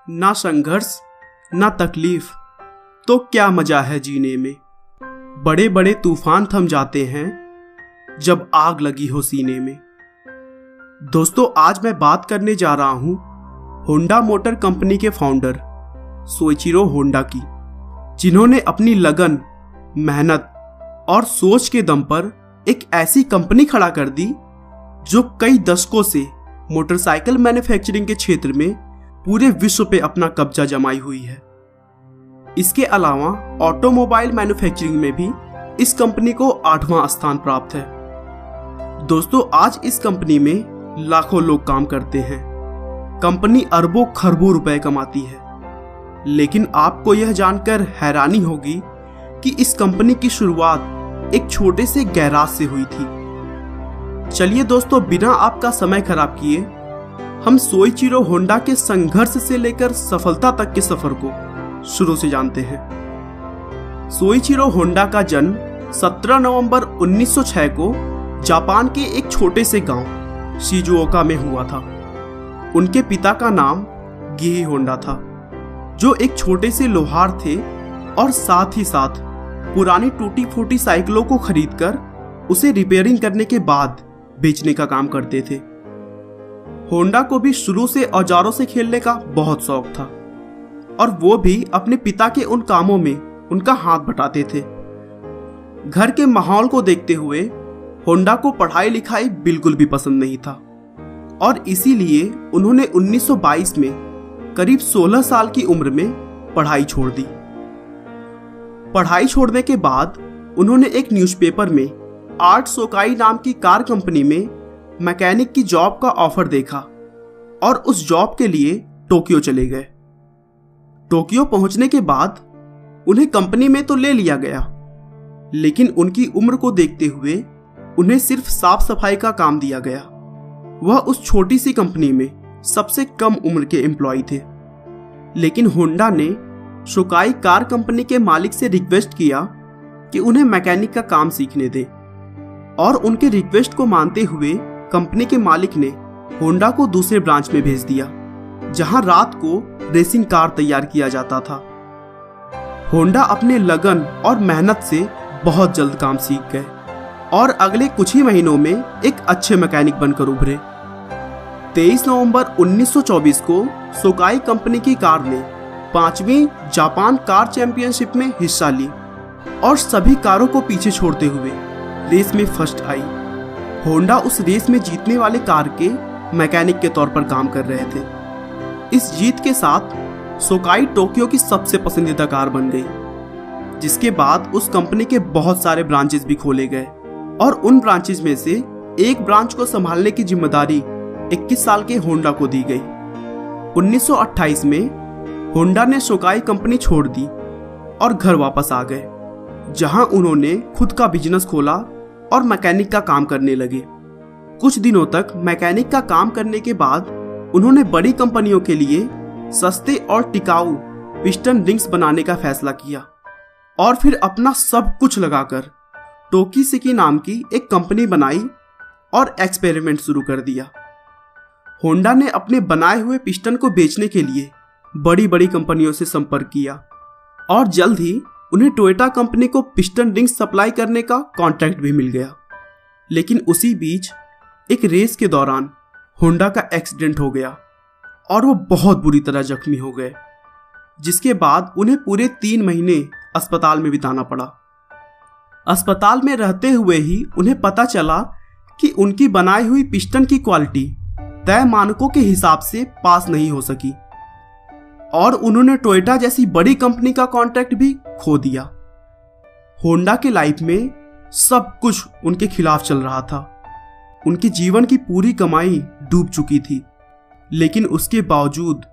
ना संघर्ष ना तकलीफ, तो क्या मजा है जीने में। बड़े बड़े तूफान थम जाते हैं जब आग लगी हो सीने में। दोस्तों, आज मैं बात करने जा रहा हूं होंडा मोटर कंपनी के फाउंडर सोइचिरो होंडा की, जिन्होंने अपनी लगन, मेहनत और सोच के दम पर एक ऐसी कंपनी खड़ा कर दी जो कई दशकों से मोटरसाइकिल मैन्युफैक्चरिंग के क्षेत्र में पूरे विश्व पे अपना कब्जा जमाई हुई है। इसके अलावा ऑटोमोबाइल मैन्युफैक्चरिंग में भी इस कंपनी को 8वां स्थान प्राप्त है। दोस्तों, आज इस कंपनी में लाखों लोग काम करते हैं। कंपनी अरबों खरबों रुपए कमाती है। लेकिन आपको यह जानकर हैरानी होगी कि इस कंपनी की शुरुआत एक छोटे से गैराज से हुई थी। चलिए दोस्तों, बिना आपका समय खराब किए हम सोइचिरो होंडा के संघर्ष से लेकर सफलता तक के सफर को शुरू से जानते हैं। सोइचिरो होंडा का जन्म 17 नवंबर 1906 को जापान के एक छोटे से गांव शिजुओका में हुआ था। उनके पिता का नाम गिही होंडा था, जो एक छोटे से लोहार थे और साथ ही साथ पुरानी टूटी फूटी साइकिलों को खरीदकर उसे रिपेयरिंग करने के बाद बेचने का काम करते थे। होंडा को भी शुरू से औजारों से खेलने का बहुत शौक था और वो भी अपने पिता के उन कामों में उनका हाथ बटाते थे। घर के माहौल को देखते हुए होंडा को पढ़ाई लिखाई बिल्कुल भी पसंद नहीं था और इसीलिए उन्होंने 1922 में करीब 16 साल की उम्र में पढ़ाई छोड़ दी। पढ़ाई छोड़ने के बाद उन्होंने एक न्यूज़पेपर में आर्ट सोकाई नाम की कार कंपनी में मैकेनिक की जॉब का ऑफर देखा और उस जॉब के लिए टोक्यो चले गए। टोक्यो पहुंचने के बाद उन्हें कंपनी में तो ले लिया गया, लेकिन उनकी उम्र को देखते हुए उन्हें सिर्फ साफ सफाई का काम दिया गया। वह उस छोटी सी कंपनी में सबसे कम उम्र के एम्प्लॉय थे। लेकिन होंडा ने शोकाई कार कंपनी के मालिक से रिक्वेस्ट किया कि उन्हें मैकेनिक का काम सीखने दें और उनके रिक्वेस्ट को मानते हुए कंपनी के मालिक ने होंडा को दूसरे ब्रांच में भेज दिया, जहां रात को रेसिंग कार तैयार किया जाता था। होंडा अपने लगन और मेहनत से बहुत जल्द काम सीख गए और अगले कुछ ही महीनों में एक अच्छे मैकेनिक बनकर उभरे। 23 नवंबर 1924 को सोकाई कंपनी की कार ने 5वीं जापान कार चैंपियनशिप में हिस्सा ली और सभी कारों को पीछे छोड़ते हुए रेस में फर्स्ट आई। होंडा उस रेस में जीतने वाले कार के मैकेनिक के तौर पर काम कर रहे थे। इस जीत के साथ सोकाई टोक्यो की सबसे पसंदीदा कार बन गई, जिसके बाद उस कंपनी के बहुत सारे ब्रांचेस भी खोले गए और उन ब्रांचेस में से एक ब्रांच को संभालने की जिम्मेदारी 21 साल के होंडा को दी गई। 1928 में होंडा ने सोकाई कंपनी छोड़ दी और घर वापस आ गए, जहां उन्होंने खुद का बिजनेस खोला और मैकेनिक का काम करने लगे। कुछ दिनों तक मैकेनिक का काम करने के बाद उन्होंने बड़ी कंपनियों के लिए सस्ते और टिकाऊ पिस्टन रिंग्स बनाने का फैसला किया और फिर अपना सब कुछ लगाकर टोकीसिकी नाम की एक कंपनी बनाई और एक्सपेरिमेंट शुरू कर दिया। होंडा ने अपने बनाए हुए पिस्टन को बेचने के लिए बड़ी बड़ी कंपनियों से संपर्क किया और जल्द ही उन्हें टोयोटा कंपनी को पिस्टन रिंग्स सप्लाई करने का कॉन्ट्रैक्ट भी मिल गया। लेकिन उसी बीच एक रेस के दौरान होंडा का एक्सीडेंट हो गया और वो बहुत बुरी तरह जख्मी हो गए, जिसके बाद उन्हें पूरे 3 महीने अस्पताल में बिताना पड़ा। अस्पताल में रहते हुए ही उन्हें पता चला कि उनकी बनाई हुई पिस्टन की क्वालिटी तय मानकों के हिसाब से पास नहीं हो सकी और उन्होंने टोयोटा जैसी बड़ी कंपनी का कॉन्ट्रैक्ट भी खो दिया। होंडा के लाइफ में सब कुछ उनके खिलाफ चल रहा था। उनके जीवन की पूरी कमाई डूब चुकी थी, लेकिन उसके बावजूद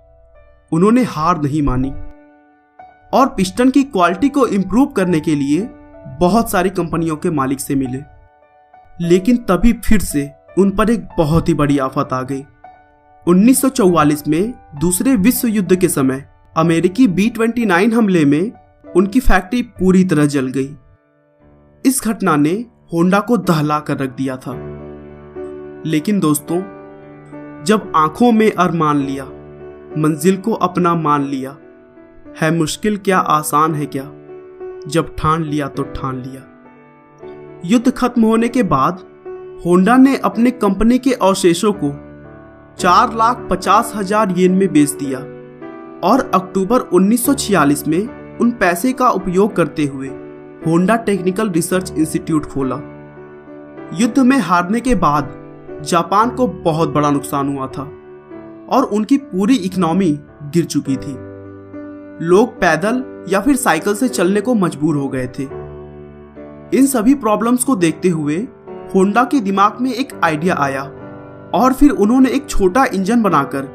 उन्होंने हार नहीं मानी और पिस्टन की क्वालिटी को इंप्रूव करने के लिए बहुत सारी कंपनियों के मालिक से मिले। लेकिन तभी फिर से उन पर एक बहुत ही बड़ी आफत आ गई। 1944 में दूसरे विश्व युद्ध के समय अमेरिकी B-29 हमले में उनकी फैक्ट्री पूरी तरह जल गई। इस घटना ने होंडा को दहला कर रख दिया था। लेकिन दोस्तों, जब आंखों में अरमान लिया मंजिल को अपना मान लिया। है मुश्किल क्या आसान है क्या, जब ठान लिया तो ठान लिया। युद्ध खत्म होने के बाद होंडा ने अपने कंपनी के अवशेषों को 4,50,000 येन में बेच दिया और अक्टूबर 1946 में उन पैसे का उपयोग करते हुए होंडा टेक्निकल रिसर्च इंस्टीट्यूट खोला। युद्ध में हारने के बाद जापान को बहुत बड़ा नुकसान हुआ था और उनकी पूरी इकोनॉमी गिर चुकी थी। लोग पैदल या फिर साइकिल से चलने को मजबूर हो गए थे। इन सभी प्रॉब्लम्स को देखते हुए होंडा के दिमाग में एक आइडिया आया और फिर उन्होंने एक छोटा इंजन बनाकर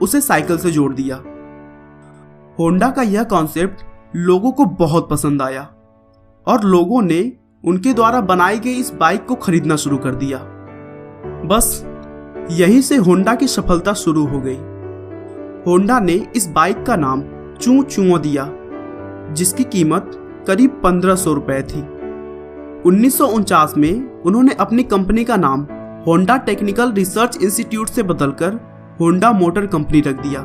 उसे साइकिल से जोड़ दिया। होंडा का यह कॉन्सेप्ट लोगों को बहुत पसंद आया और लोगों ने उनके द्वारा बनाई गई इस बाइक को खरीदना शुरू कर दिया। बस यहीं से होंडा की सफलता शुरू हो गई। होंडा ने इस बाइक का नाम चू चुओ दिया, जिसकी कीमत करीब 1500 रुपए थी। 1949 में उन्होंने अपनी कंपनी का नाम होंडा टेक्निकल रिसर्च इंस्टीट्यूट से बदलकर होंडा मोटर कंपनी रख दिया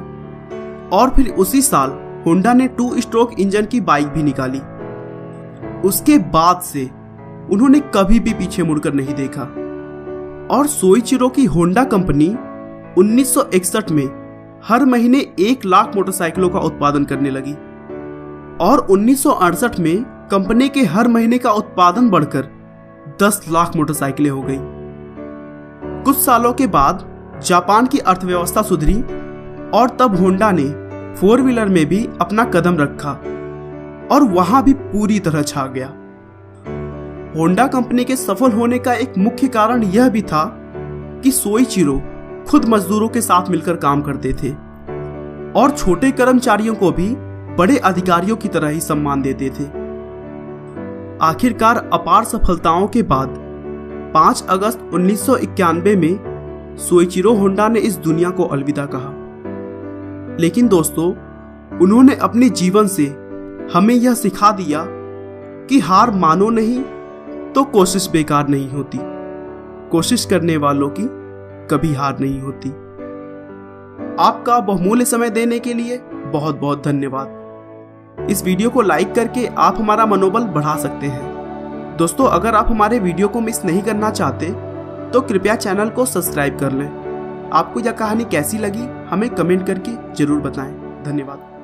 और फिर उसी साल होंडा ने 2 स्ट्रोक इंजन की बाइक भी निकाली। उसके बाद से उन्होंने कभी भी पीछे मुड़कर नहीं देखा और सोइचिरो की होंडा कंपनी 1961 में हर महीने 1 लाख मोटरसाइकिलों का उत्पादन करने लगी और 1968 में कंपनी के हर महीने का उत्पादन बढ़कर 10 लाख मोटरसाइकिलें हो गई। कुछ सालों के बाद जापान की अर्थव्यवस्था सुधरी और तब होंडा ने 4 व्हीलर में भी अपना कदम रखा और वहां भी पूरी तरह छा गया। होंडा कंपनी के सफल होने का एक मुख्य कारण यह भी था कि सोइचिरो खुद मजदूरों के साथ मिलकर काम करते थे और छोटे कर्मचारियों को भी बड़े अधिकारियों की तरह ही सम्मान देते थे। आखिरकार अपार सफलताओं के बाद 5 अगस्त 1991 में सोइचिरो होंडा ने इस दुनिया को अलविदा कहा। लेकिन दोस्तों, उन्होंने अपने जीवन से हमें यह सिखा दिया कि हार मानो नहीं तो कोशिश बेकार नहीं होती। कोशिश करने वालों की कभी हार नहीं होती। आपका बहुमूल्य समय देने के लिए बहुत बहुत धन्यवाद। इस वीडियो को लाइक करके आप हमारा मनोबल बढ़ा सकते हैं। दोस्तों, अगर आप हमारे वीडियो को मिस नहीं करना चाहते तो कृपया चैनल को सब्सक्राइब कर लें। आपको यह कहानी कैसी लगी हमें कमेंट करके जरूर बताएं। धन्यवाद।